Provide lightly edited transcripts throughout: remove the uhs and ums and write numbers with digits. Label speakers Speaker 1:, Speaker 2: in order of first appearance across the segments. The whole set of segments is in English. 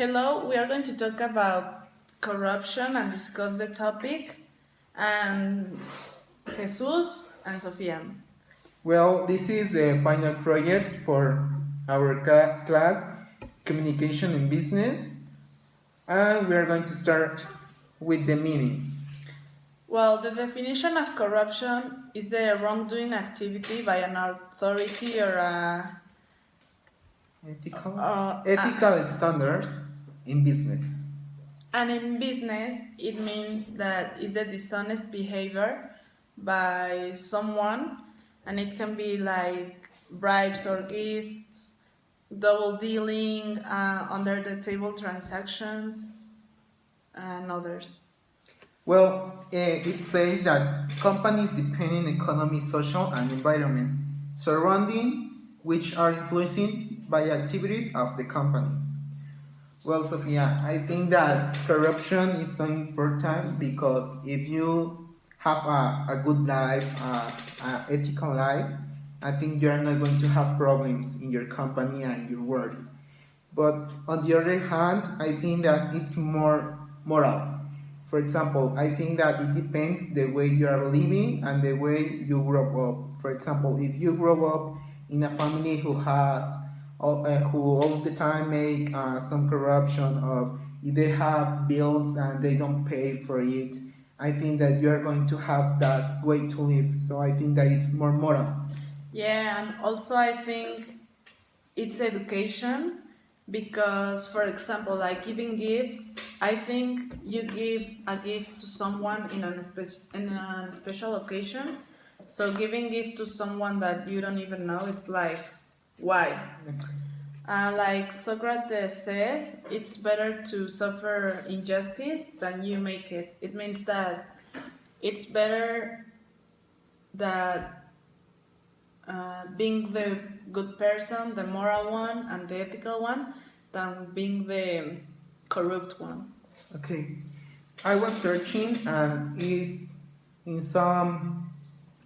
Speaker 1: Hello, we are going to talk about corruption and discuss the topic. And Jesus and Sofia.
Speaker 2: Well, this is a final project for our class, Communication in Business, and we are going to start with the meanings.
Speaker 1: Well, the definition of corruption is the wrongdoing activity by an authority or a.
Speaker 2: Ethical,
Speaker 1: Uh,
Speaker 2: ethical standards in business.
Speaker 1: and in business, it means that it's the dishonest behavior by someone, and it can be like bribes or gifts, double dealing, under the table transactions, and others.
Speaker 2: Well, it says that companies depend on economy, social, and environment surrounding which are influenced by activities of the company. Well, Sofia, I think that corruption is so important because if you have a good life, a ethical life, I think you are not going to have problems in your company and your work. But on the other hand, I think that it's more moral. For example, I think that it depends the way you are living and the way you grow up. For example, if you grow up in a family who all the time make some corruption of if they have bills and they don't pay for it, I think that you are going to have that way to live. So I think that it's more moral.
Speaker 1: Yeah, and also I think it's education because, for example, like giving gifts, I think you give a gift to someone in a special occasion. So giving gift to someone that you don't even know, it's like, why? Like Socrates says, it's better to suffer injustice than you make it. It means that it's better that being the good person, the moral one, and the ethical one, than being the corrupt one.
Speaker 2: Okay, I was searching and is in some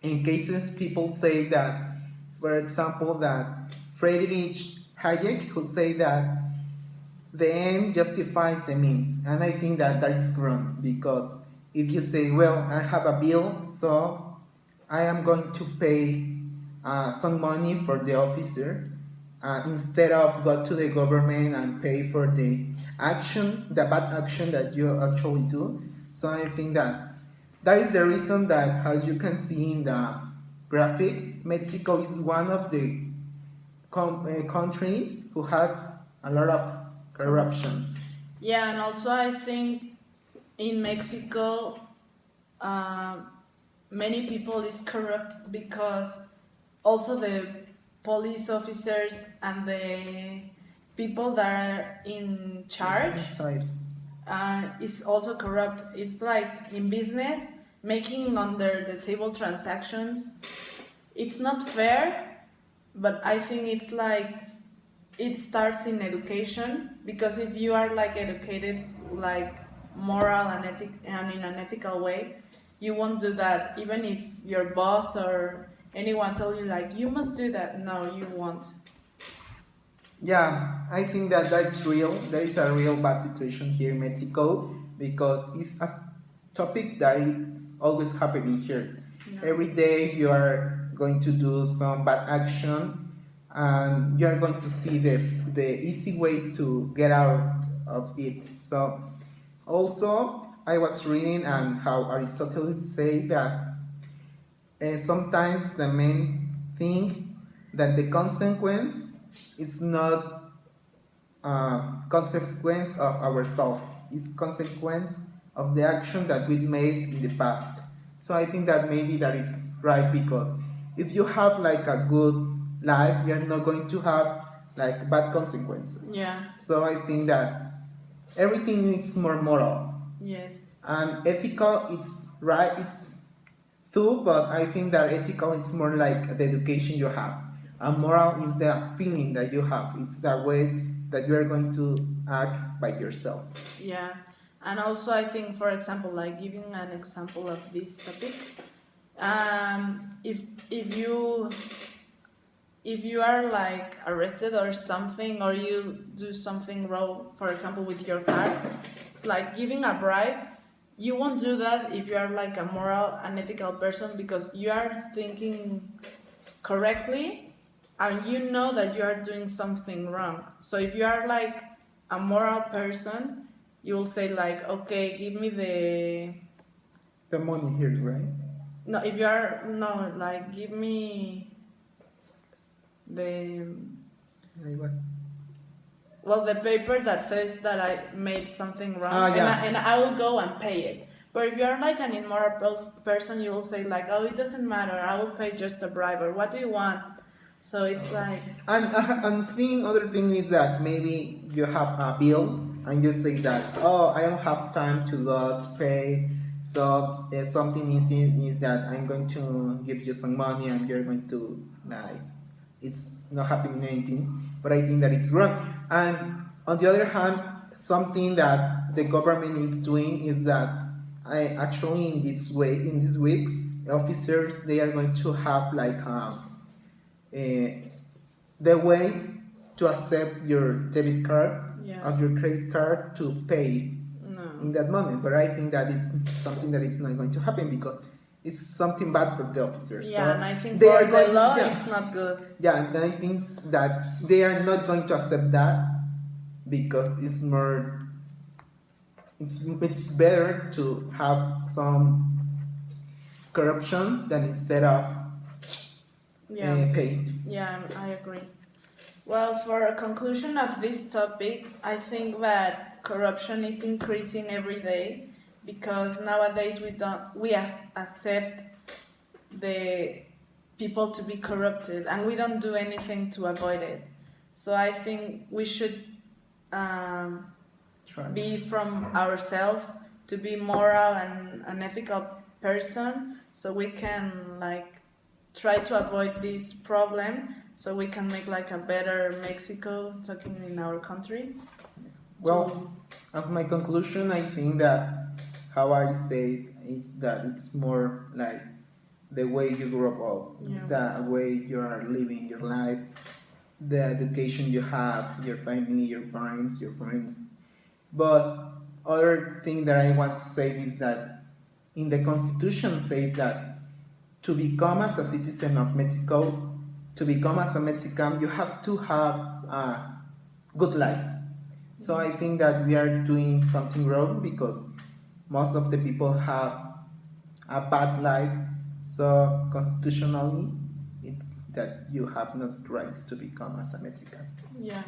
Speaker 2: in cases people say that, for example, that Friedrich Hayek who say that the end justifies the means, and I think that that is wrong because if you say, well, I have a bill, so I am going to pay some money for the officer instead of go to the government and pay for the bad action that you actually do. So I think that that is the reason that, as you can see in the graphic, Mexico is one of the countries who has a lot of corruption.
Speaker 1: Yeah, and also I think in Mexico, uh, many people is corrupt because also the police officers and the people that are in charge
Speaker 2: Inside.
Speaker 1: is also corrupt. It's like in business, making under the table transactions. It's not fair, but I think it's like it starts in education because if you are like educated, like moral and in an ethical way, you won't do that. Even if your boss or anyone tell you like you must do that, no, you won't.
Speaker 2: Yeah, I think that that's real. There is a real bad situation here in Mexico because it's a topic that is always happening here.
Speaker 1: No.
Speaker 2: Every day you are going to do some bad action and you are going to see the easy way to get out of it. So also I was reading and how Aristotle say that sometimes the main thing that the consequence is not consequence of ourselves, it's consequence of the action that we made in the past. So I think that maybe that is right because if you have like a good life, you're not going to have like bad consequences.
Speaker 1: Yeah.
Speaker 2: So I think that everything is more moral.
Speaker 1: Yes.
Speaker 2: And ethical, it's right, it's true, but I think that ethical it's more like the education you have. And moral is the feeling that you have. It's the way that you are going to act by yourself.
Speaker 1: Yeah, and also I think, for example, like giving an example of this topic, if you if you are like arrested or something, or you do something wrong, for example with your car, it's like giving a bribe. You won't do that if you are like a moral and ethical person, because you are thinking correctly and you know that you are doing something wrong. So if you are like a moral person, you will say like, okay, give me
Speaker 2: The money here, right?
Speaker 1: no, if you are no, like give me the
Speaker 2: Like what?
Speaker 1: well, the paper that says that I made something wrong,
Speaker 2: Ah, yeah.
Speaker 1: and I will go and pay it. But if you're like an immoral person, you will say like, oh, it doesn't matter, I will pay just a bribe, or what do you want? So it's like,
Speaker 2: Other thing is that maybe you have a bill and you say that, oh, I don't have time to go to pay. So something is that I'm going to give you some money and you're going to like, it's not happening anything. But I think that it's wrong. And on the other hand, something that the government is doing is that I actually in these weeks, officers they are going to have like the way to accept your debit card
Speaker 1: yeah,
Speaker 2: of your credit card to pay in
Speaker 1: no,
Speaker 2: that moment. But I think that it's something that it's not going to happen because it's something bad for the officers.
Speaker 1: yeah,
Speaker 2: So
Speaker 1: and I think
Speaker 2: they
Speaker 1: for
Speaker 2: are
Speaker 1: the
Speaker 2: going,
Speaker 1: law,
Speaker 2: yeah,
Speaker 1: it's not good.
Speaker 2: yeah, and I think that they are not going to accept that because it's better to have some corruption than instead of
Speaker 1: Yeah,
Speaker 2: paid.
Speaker 1: yeah, I agree. Well, for a conclusion of this topic, I think that corruption is increasing every day, because nowadays we accept the people to be corrupted, and we don't do anything to avoid it. So I think we should um,
Speaker 2: Try.
Speaker 1: be from ourselves to be moral and an ethical person, so we can like try to avoid this problem, so we can make like a better Mexico, talking in our country.
Speaker 2: Well, as my conclusion, I think that how I say is that it's more like the way you grow up. It's the way you are living your life, the education you have, your family, your parents, your friends. But other thing that I want to say is that in the Constitution says that to become as a citizen of Mexico, to become as a Mexican, you have to have a good life. So I think that we are doing something wrong because most of the people have a bad life. So constitutionally, it's that you have not rights to become as a Mexican.
Speaker 1: Yeah.